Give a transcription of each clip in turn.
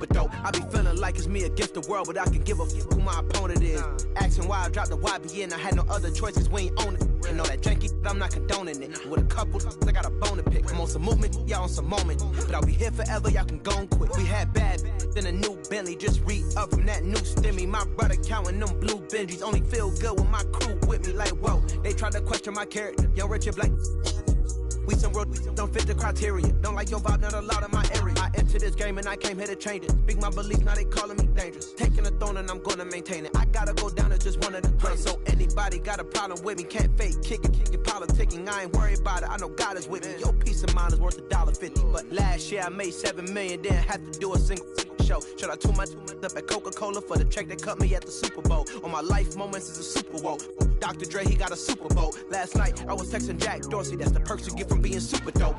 But though, I be feeling like it's me against the world, but I can give a fuck who my opponent is. Asking why I dropped the YBN, I had no other choices, we ain't own it. And all that janky, I'm not condoning it. With a couple, I got a bone to pick. I'm on some movement, y'all on some moment. But I'll be here forever, y'all can go and quit. We had bad, then a new Bentley, just re-up from that new stimmy. My brother counting them blue Benjis, only feel good when my crew with me. Like, whoa, they tried to question my character. Young Richard Blake. We some road, don't fit the criteria. Don't like your vibe, not allowed in my area. I entered this game and I came here to change it. Speak my beliefs, now they calling me dangerous. Taking a throne and I'm gonna maintain it. I gotta go down as just one of the greats. So anybody got a problem with me, can't fake, kick it, your politicking. I ain't worried about it, I know God is with me. Your peace of mind is worth $1.50. But last year I made $7 million, didn't have to do a single show. Should I too much up at Coca-Cola for the check that cut me at the Super Bowl? On my life moments is a Super Bowl. Dr. Dre, he got a Super Bowl. Last night I was texting Jack Dorsey, that's the perks you get from being super dope.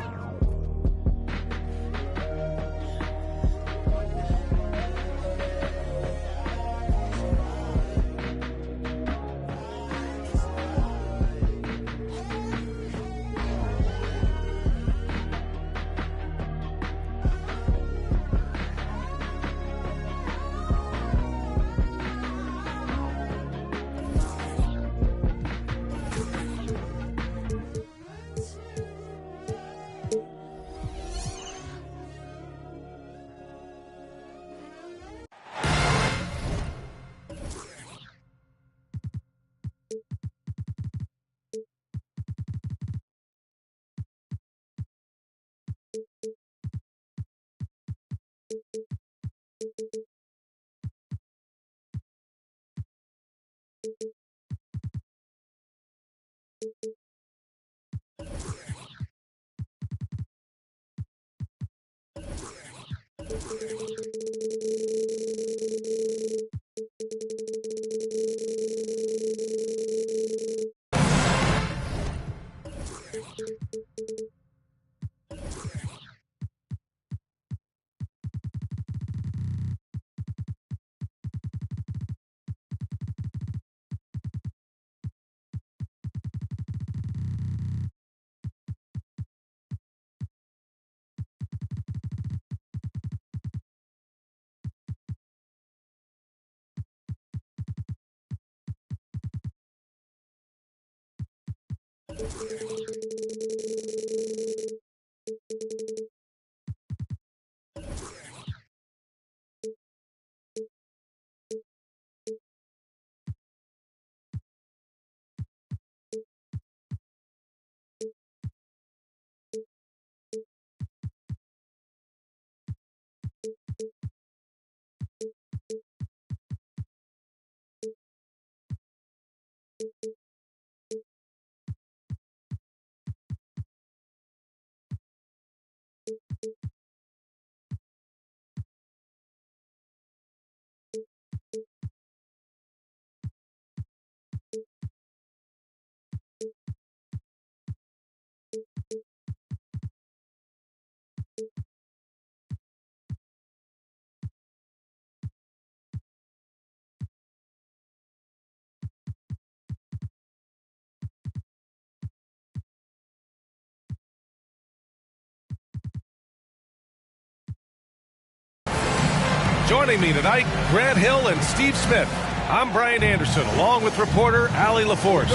Joining me tonight, Grant Hill and Steve Smith. I'm Brian Anderson, along with reporter Allie LaForce.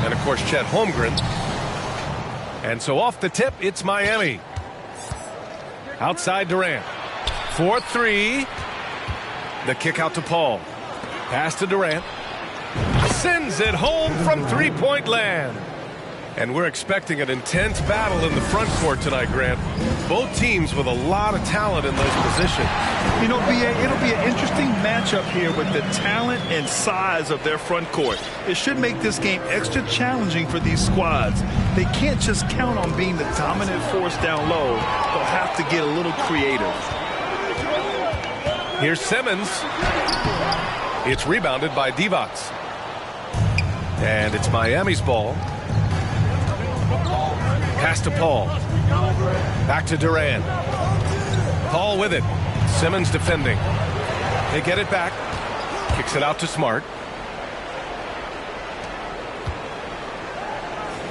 And, of course, Chet Holmgren. And so off the tip, it's Miami. Outside Durant. 4-3. The kick out to Paul. Pass to Durant. Sends it home from three-point land. And we're expecting an intense battle in the front court tonight, Grant. Both teams with a lot of talent in those positions. You know, it'll be an interesting matchup here with the talent and size of their front court. It should make this game extra challenging for these squads. They can't just count on being the dominant force down low. They'll have to get a little creative. Here's Simmons. It's rebounded by Divac. And it's Miami's ball. Pass to Paul. Back to Durant. Paul with it. Simmons defending. They get it back. Kicks it out to Smart.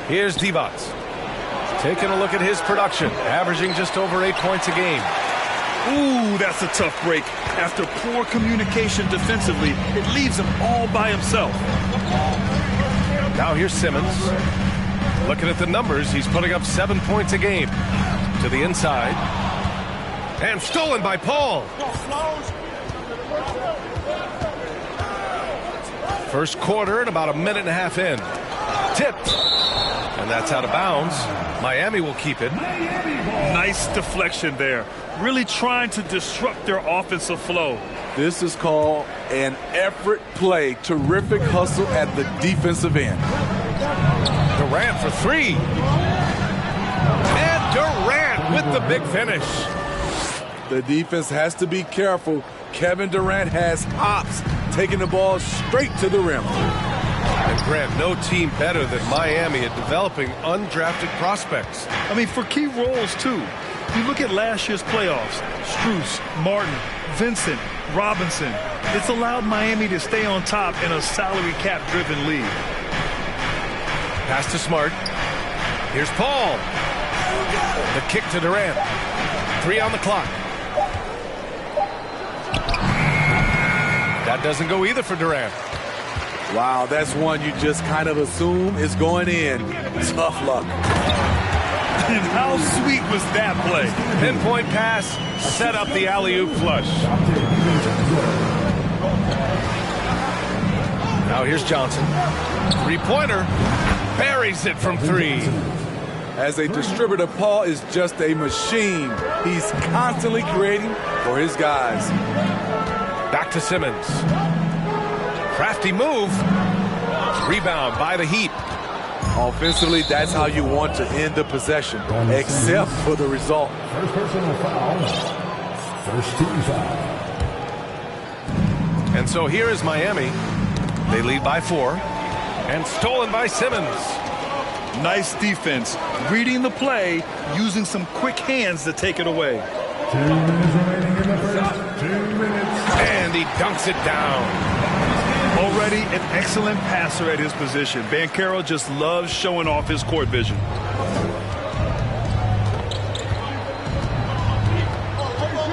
Here's Divac. Taking a look at his production. Averaging just over 8 points a game. That's a tough break. After poor communication defensively, it leaves him all by himself. Now here's Simmons. Looking at the numbers, he's putting up 7 points a game. To the inside. And stolen by Paul. First quarter and about a minute and a half in. Tipped. And that's out of bounds. Miami will keep it. Nice deflection there. Really trying to disrupt their offensive flow. This is called an effort play. Terrific hustle at the defensive end. Durant for three. And Durant with the big finish. The defense has to be careful. Kevin Durant has hops, taking the ball straight to the rim. And Grant, no team better than Miami at developing undrafted prospects. I mean, for key roles, too. You look at last year's playoffs, Strus, Martin, Vincent, Robinson. It's allowed Miami to stay on top in a salary cap-driven league. Pass to Smart. Here's Paul. The kick to Durant. 3 on the clock. That doesn't go either for Durant. Wow, that's one you just kind of assume is going in. Tough luck. And how sweet was that play? Pinpoint pass, set up the alley-oop flush. Now here's Johnson. Three-pointer. Buries it from 3. As a distributor, Paul is just a machine. He's constantly creating for his guys. Back to Simmons. Crafty move. Rebound by the Heat. Offensively, that's how you want to end the possession, except for the result. First personal foul. First team foul. And so here is Miami. They lead by 4. And stolen by Simmons. Nice defense. Reading the play, using some quick hands to take it away. 2 minutes remaining in the first. 2 minutes. And he dunks it down. Already an excellent passer at his position. Banchero just loves showing off his court vision.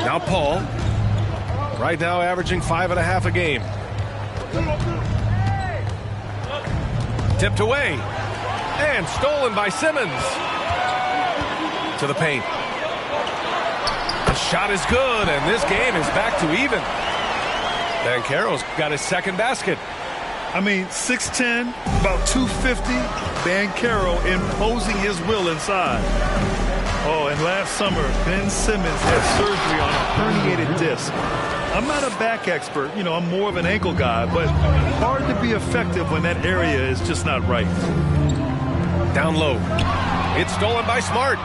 Now Paul. Right now averaging 5.5 a game. Tipped away. And stolen by Simmons. To the paint. The shot is good, and this game is back to even. Banchero's got his second basket. I mean, 6'10", about 250. Banchero imposing his will inside. Oh, and last summer, Ben Simmons had surgery on a herniated disc. I'm not a back expert. You know, I'm more of an ankle guy, but hard to be effective when that area is just not right. Down low. It's stolen by Smart.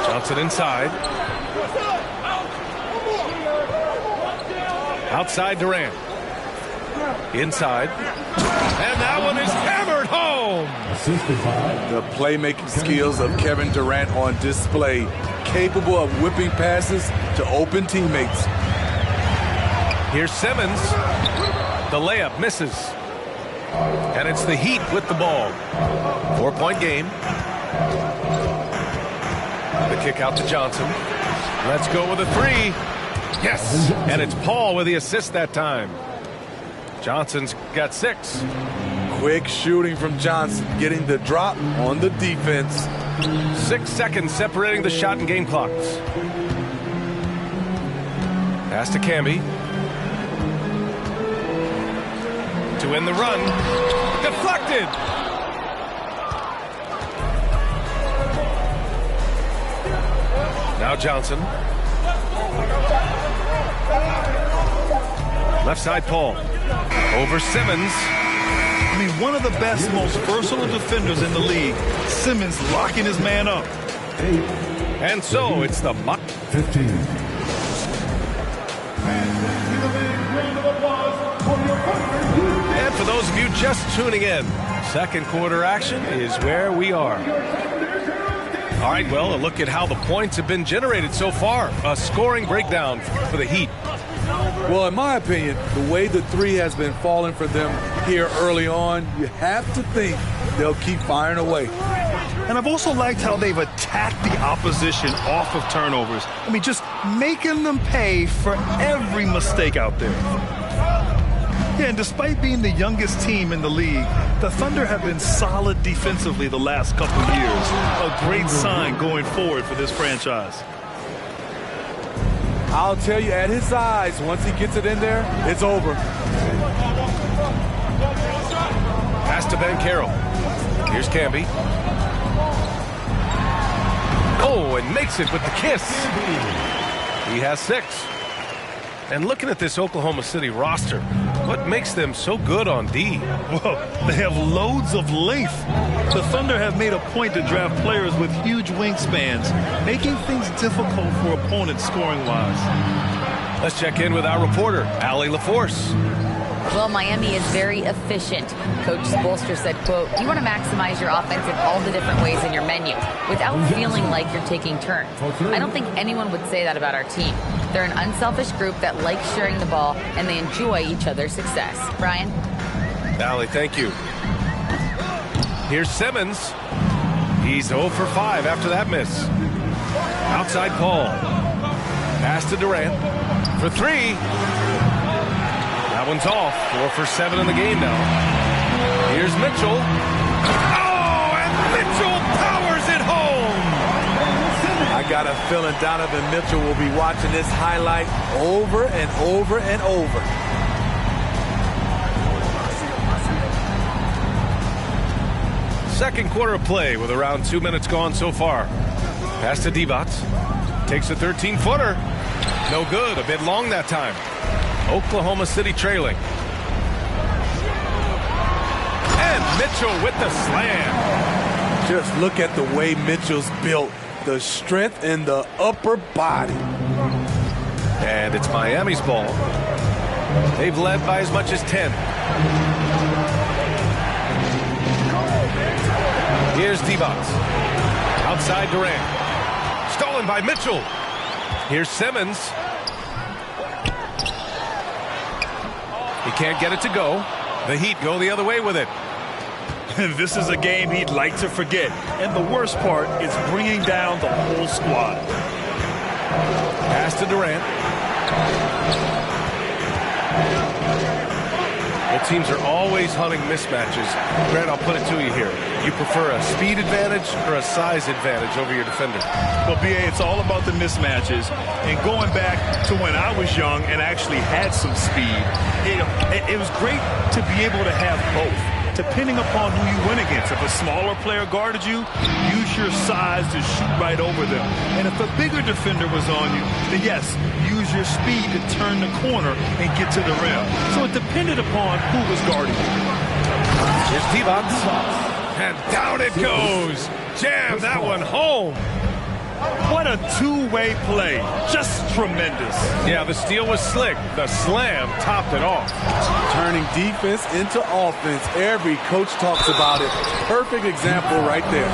Johnson inside. Outside Durant. Inside. And that one is hammered home. The playmaking skills of Kevin Durant on display. Capable of whipping passes to open teammates. Here's Simmons. The layup misses. And it's the Heat with the ball. 4-point game. The kick out to Johnson. Let's go with a 3. Yes, and it's Paul with the assist that time. Johnson's got 6. Quick shooting from Johnson, getting the drop on the defense. 6 seconds separating the shot and game clocks. Pass to Camby. To end the run. Deflected. Now Johnson. Left side Paul. Over Simmons. I mean, one of the best, most versatile defenders in the league. Simmons locking his man up. And so it's the 15. And for those of you just tuning in, second quarter action is where we are. All right, well, a look at how the points have been generated so far. A scoring breakdown for the Heat. Well, in my opinion, the way the 3 has been falling for them here early on, you have to think they'll keep firing away. And I've also liked how they've attacked the opposition off of turnovers. I mean, just making them pay for every mistake out there. Yeah, and despite being the youngest team in the league, the Thunder have been solid defensively the last couple years. A great sign going forward for this franchise. I'll tell you, at his size, once he gets it in there, it's over. Pass to Banchero. Here's Camby. Oh, and makes it with the kiss. He has 6. And looking at this Oklahoma City roster, what makes them so good on D? Well, they have loads of length. The Thunder have made a point to draft players with huge wingspans, making things difficult for opponents scoring-wise. Let's check in with our reporter, Allie LaForce. Well, Miami is very efficient. Coach Spoelstra said, quote, "You want to maximize your offense in all the different ways in your menu without feeling like you're taking turns." I don't think anyone would say that about our team. They're an unselfish group that likes sharing the ball, and they enjoy each other's success. Brian? Allie, thank you. Here's Simmons. He's 0 for 5 after that miss. Outside Paul. Pass to Durant. For 3. That one's off. 4 for 7 in the game now. Here's Mitchell. Oh, and Mitchell powers it home. I got a feeling Donovan Mitchell will be watching this highlight over and over and over. Second quarter of play with around 2 minutes gone so far. Pass to Divac. Takes a 13-footer. No good. A bit long that time. Oklahoma City trailing. And Mitchell with the slam. Just look at the way Mitchell's built. The strength in the upper body. And it's Miami's ball. They've led by as much as 10. Here's Divac. Outside Durant. Stolen by Mitchell. Here's Simmons. He can't get it to go. The Heat go the other way with it. This is a game he'd like to forget. And the worst part is bringing down the whole squad. Pass to Durant. Well, teams are always hunting mismatches. Grant, I'll put it to you here. You prefer a speed advantage or a size advantage over your defender? Well, B.A., it's all about the mismatches. And going back to when I was young and actually had some speed, it was great to be able to have both, depending upon who you went against. If a smaller player guarded you, use your size to shoot right over them. And if a bigger defender was on you, then yes, use your speed to turn the corner and get to the rim. So it depended upon who was guarding you. Here's Divac. And down it goes. Jam that one home. What a two-way play. Just tremendous. Yeah, the steal was slick. The slam topped it off. Turning defense into offense. Every coach talks about it. Perfect example right there.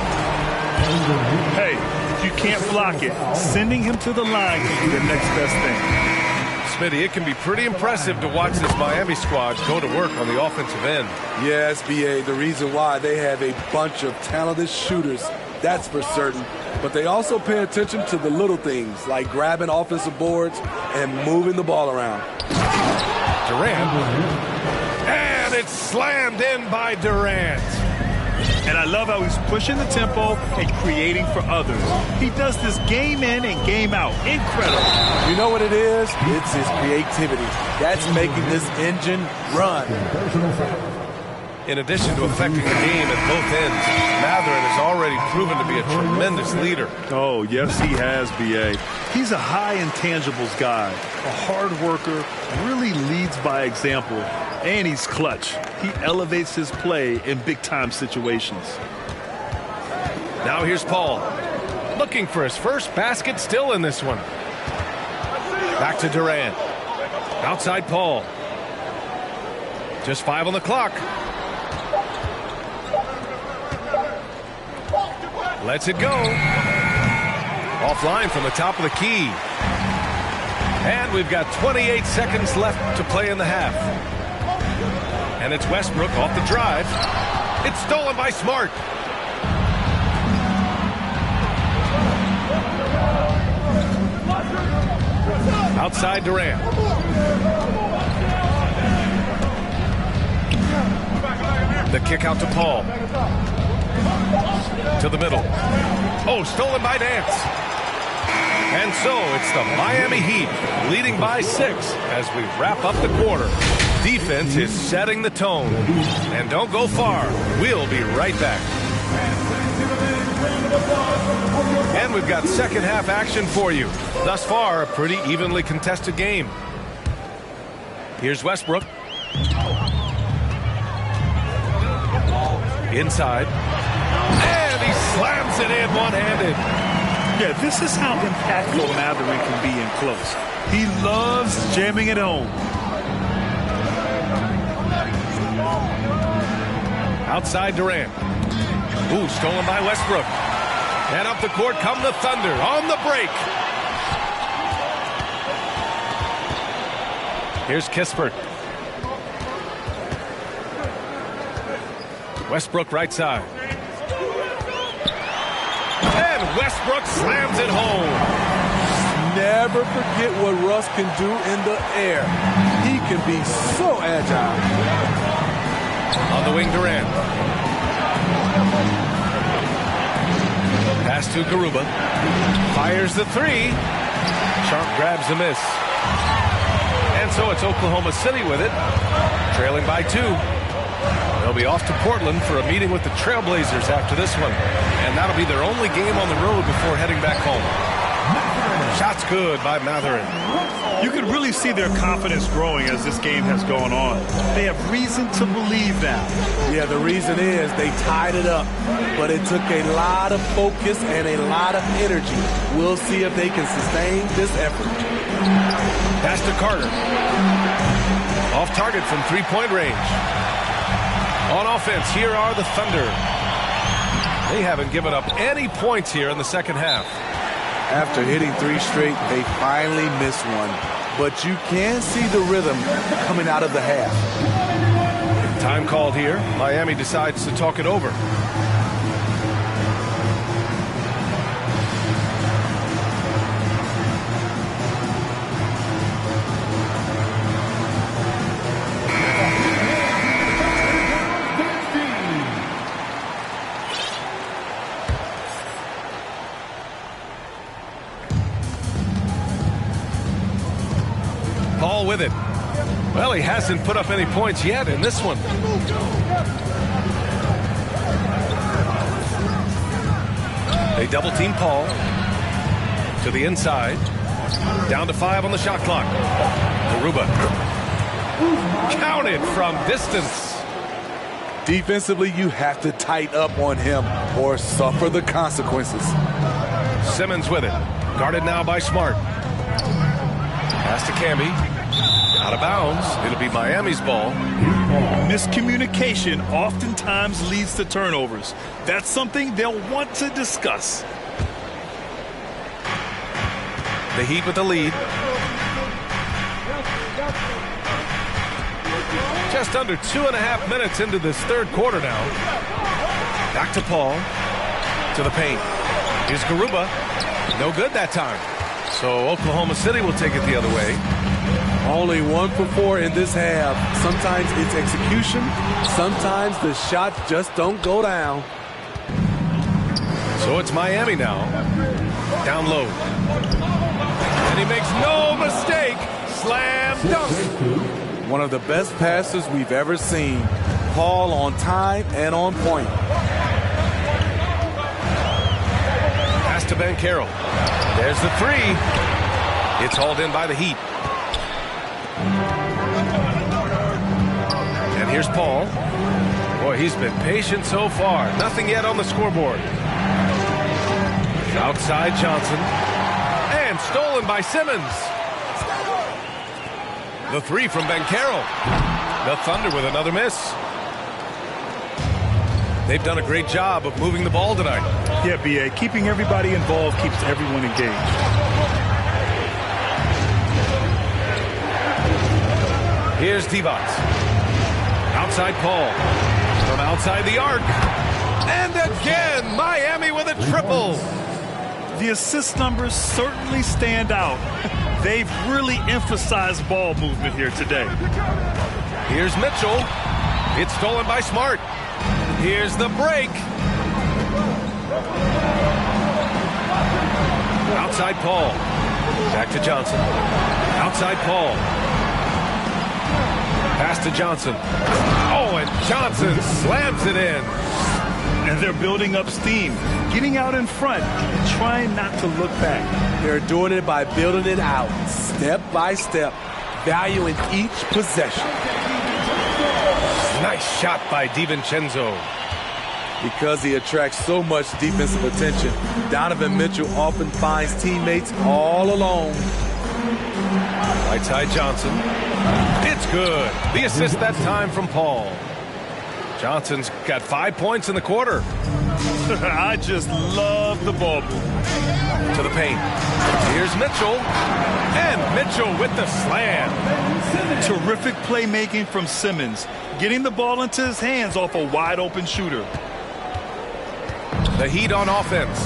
Hey, if you can't block it, sending him to the line can be the next best thing. Smitty, it can be pretty impressive to watch this Miami squad go to work on the offensive end. Yes, B.A., the reason why they have a bunch of talented shooters, that's for certain. But they also pay attention to the little things, like grabbing offensive boards and moving the ball around. Durant. And it's slammed in by Durant. And I love how he's pushing the tempo and creating for others. He does this game in and game out. Incredible. You know what it is? It's his creativity. That's making this engine run. In addition to affecting the game at both ends, Mathurin has already proven to be a tremendous leader. Oh, yes, he has, B.A. He's a high intangibles guy, a hard worker, really leads by example, and he's clutch. He elevates his play in big-time situations. Now here's Paul, looking for his first basket, still in this one. Back to Durant. Outside Paul. Just 5 on the clock. Lets it go. Offline from the top of the key. And we've got 28 seconds left to play in the half. And it's Westbrook off the drive. It's stolen by Smart. Outside Durant. The kick out to Paul. To the middle. Oh, stolen by Nance. And so it's the Miami Heat leading by 6 as we wrap up the quarter. Defense is setting the tone. And don't go far. We'll be right back. And we've got second half action for you. Thus far, a pretty evenly contested game. Here's Westbrook. Inside. And he slams it in one-handed. Yeah, this is how impactful Mathurin can be in close. He loves jamming it home. Outside Durant. Ooh, stolen by Westbrook. And up the court come the Thunder on the break. Here's Kispert. Westbrook right side. And Westbrook slams it home. Never forget what Russ can do in the air. He can be so agile. On the wing, Durant. Pass to Garuba. Fires the three. Sharp grabs the miss. And so it's Oklahoma City with it. Trailing by 2. They'll be off to Portland for a meeting with the Trailblazers after this one. And that'll be their only game on the road before heading back home. Shots good by Mathurin. You can really see their confidence growing as this game has gone on. They have reason to believe that. Yeah, the reason is they tied it up. But it took a lot of focus and a lot of energy. We'll see if they can sustain this effort. Pass to Carter. Off target from three-point range. On offense, here are the Thunder. They haven't given up any points here in the second half. After hitting 3 straight, they finally missed one. But you can see the rhythm coming out of the half. Time called here. Miami decides to talk it over. Paul with it. Well, he hasn't put up any points yet in this one. They double team Paul to the inside. Down to 5 on the shot clock. Garuba. Counted from distance. Defensively, you have to tighten up on him or suffer the consequences. Simmons with it. Guarded now by Smart. Pass to Camby. Out of bounds. It'll be Miami's ball. Miscommunication oftentimes leads to turnovers. That's something they'll want to discuss. The Heat with the lead. Just under 2.5 minutes into this third quarter now. Back to Paul. To the paint. Here's Garuba. No good that time. So Oklahoma City will take it the other way. Only 1 for 4 in this half. Sometimes it's execution. Sometimes the shots just don't go down. So it's Miami now. Down low. And he makes no mistake. Slam dunk. One of the best passes we've ever seen. Paul on time and on point. Pass to Banchero. There's the three. It's hauled in by the Heat. And here's Paul. Boy, he's been patient so far. Nothing yet on the scoreboard. Outside Johnson. And stolen by Simmons. The three from Banchero. The Thunder with another miss. They've done a great job of moving the ball tonight. Yeah, B.A. Keeping everybody involved keeps everyone engaged. Here's Divac. Outside Paul. From outside the arc. And again, Miami with a triple. The assist numbers certainly stand out. They've really emphasized ball movement here today. Here's Mitchell. It's stolen by Smart. Here's the break. Outside Paul. Back to Johnson. Outside Paul. Pass to Johnson. Oh, and Johnson slams it in. And they're building up steam, getting out in front, and trying not to look back. They're doing it by building it out, step by step, valuing each possession. Nice shot by DiVincenzo. Because he attracts so much defensive attention, Donovan Mitchell often finds teammates all alone. Right side Johnson. It's good. The assist that time from Paul. Johnson's got 5 points in the quarter. I just love the ball move. To the paint. Here's Mitchell. And Mitchell with the slam. Terrific playmaking from Simmons, getting the ball into his hands off a wide open shooter. The Heat on offense.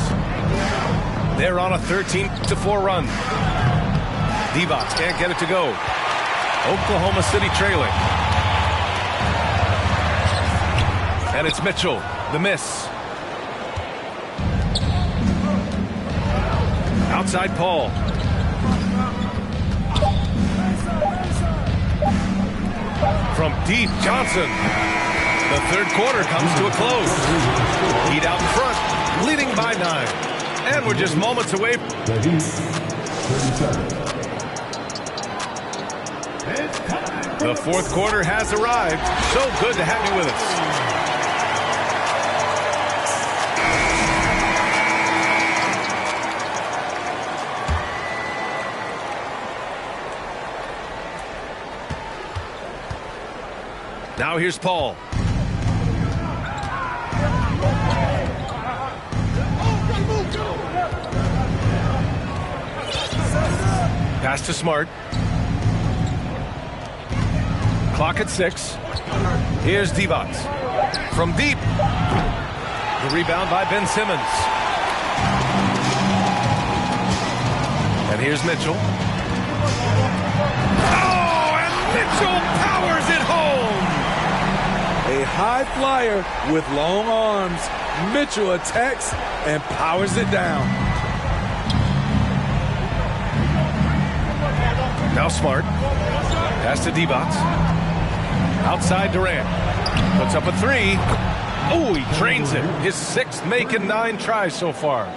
They're on a 13-4 run. Divac can't get it to go. Oklahoma City trailing. And it's Mitchell. The miss. Outside Paul. From deep, Johnson. The third quarter comes to a close. Heat out in front, leading by 9. And we're just moments away. The fourth quarter has arrived. So good to have you with us. Now here's Paul. Pass to Smart. Clock at 6. Here's Divac. From deep. The rebound by Ben Simmons. And here's Mitchell. Oh, and Mitchell powers it home. A high flyer with long arms. Mitchell attacks and powers it down. Now Smart. Pass to Divac. Outside Durant. Puts up a 3. Oh, he drains it. His 6th make in 9 tries so far.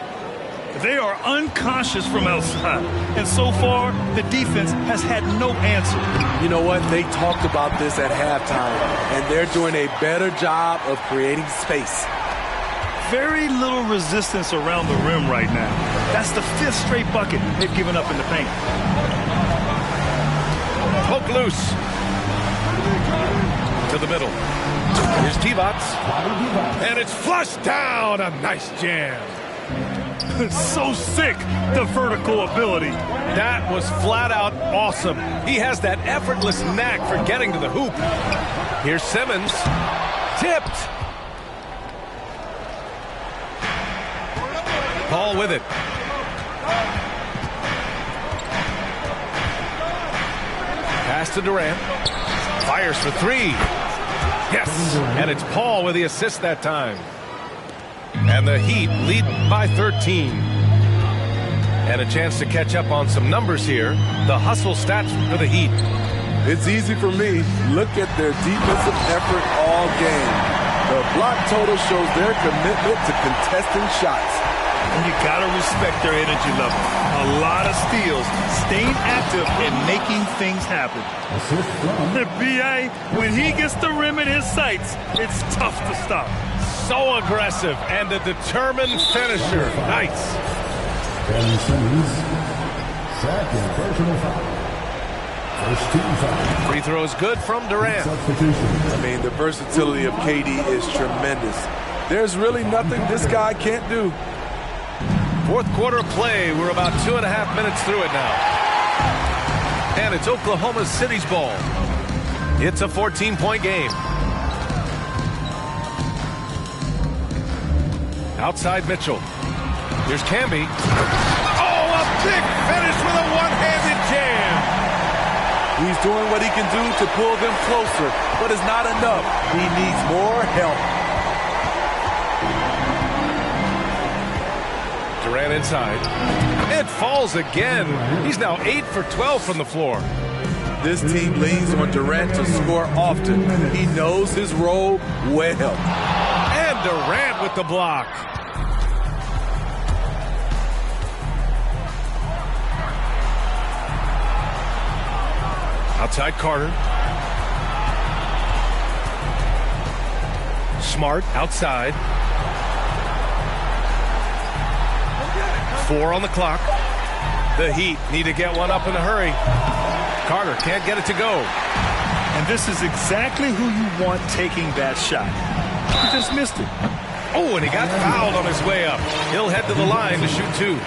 They are unconscious from outside. And so far, the defense has had no answer. You know what? They talked about this at halftime, and they're doing a better job of creating space. Very little resistance around the rim right now. That's the 5th straight bucket they've given up in the paint. Poke loose. To the middle. Here's Divac. And it's flushed down. A nice jam. So sick, the vertical ability. That was flat out awesome. He has that effortless knack for getting to the hoop. Here's Simmons. Tipped. Paul with it. Pass to Durant. Fires for 3. Yes, and it's Paul with the assist that time. And the Heat lead by 13. And a chance to catch up on some numbers here. The hustle stats for the Heat. It's easy for me. Look at their defensive effort all game. The block total shows their commitment to contesting shots. And you gotta respect their energy level. A lot of steals, staying active and making things happen. The BA, when he gets the rim in his sights, it's tough to stop. So aggressive and a determined finisher. Nice. Ben Simmons, second personal foul. First team foul. Free throw is good from Durant. I mean, the versatility of KD is tremendous. There's really nothing this guy can't do. Fourth quarter play. We're about 2.5 minutes through it now. And it's Oklahoma City's ball. It's a 14-point game. Outside Mitchell. Here's Camby. Oh, a big finish with a one-handed jam. doing what he can do to pull them closer, but it's not enough. He needs more help. Durant inside. It falls again. He's now 8 for 12 from the floor. This team leans on Durant to score often. He knows his role well. And Durant with the block. Outside Carter. Smart outside. 4 on the clock. The Heat need to get one up in a hurry. Carter can't get it to go. And this is exactly who you want taking that shot. He just missed it. Oh, and he got fouled on his way up. He'll head to the line to shoot 2.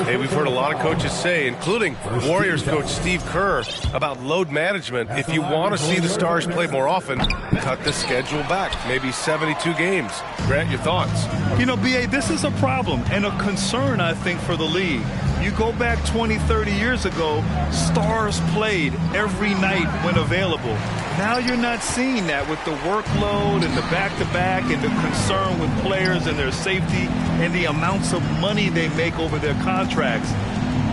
Hey, we've heard a lot of coaches say, including Warriors coach Steve Kerr, about load management. If you want to see the Stars play more often, cut the schedule back, maybe 72 games. Grant, your thoughts? You know, B.A., this is a problem and a concern, I think, for the league. You go back 20, 30 years ago, Stars played every night when available. Now you're not seeing that with the workload and the back-to-back and the concern with players and their safety and the amounts of money they make over their contracts.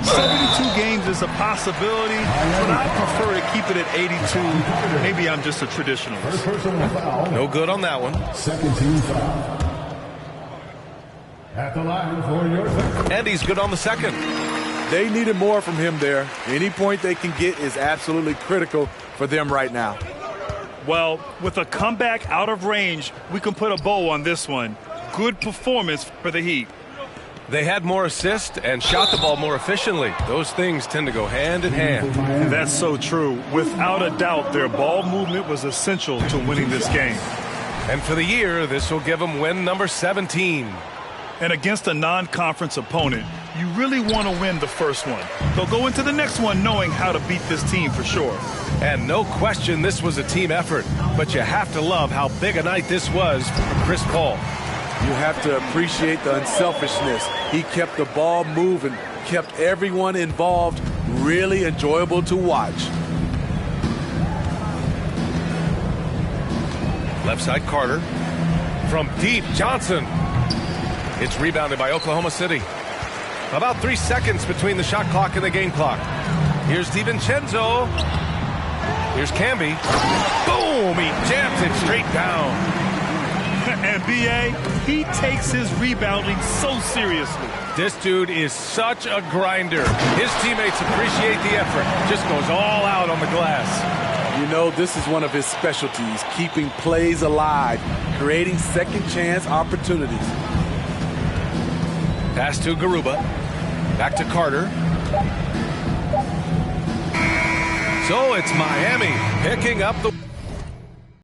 72 games is a possibility, but I prefer to keep it at 82. Maybe I'm just a traditionalist. No good on that one. Second team foul. At the line for your second. And he's good on the second. They needed more from him there. Any point they can get is absolutely critical for them right now. Well, with a comeback out of range, we can put a bow on this one. Good performance for the Heat. They had more assists and shot the ball more efficiently. Those things tend to go hand in hand. That's so true. Without a doubt, their ball movement was essential to winning this game. And for the year, this will give them win number 17. And against a non-conference opponent, you really want to win the first one. They'll go into the next one knowing how to beat this team for sure. And no question this was a team effort. But you have to love how big a night this was for Chris Paul. You have to appreciate the unselfishness. He kept the ball moving, kept everyone involved, really enjoyable to watch. Left side Carter. From deep, Johnson. It's rebounded by Oklahoma City. About 3 seconds between the shot clock and the game clock. Here's DiVincenzo. Here's Camby. Boom! He jams it straight down. And B.A., he takes his rebounding so seriously. This dude is such a grinder. His teammates appreciate the effort. Just goes all out on the glass. You know, this is one of his specialties, keeping plays alive, creating second chance opportunities. Pass to Garuba. Back to Carter. So it's Miami picking up the...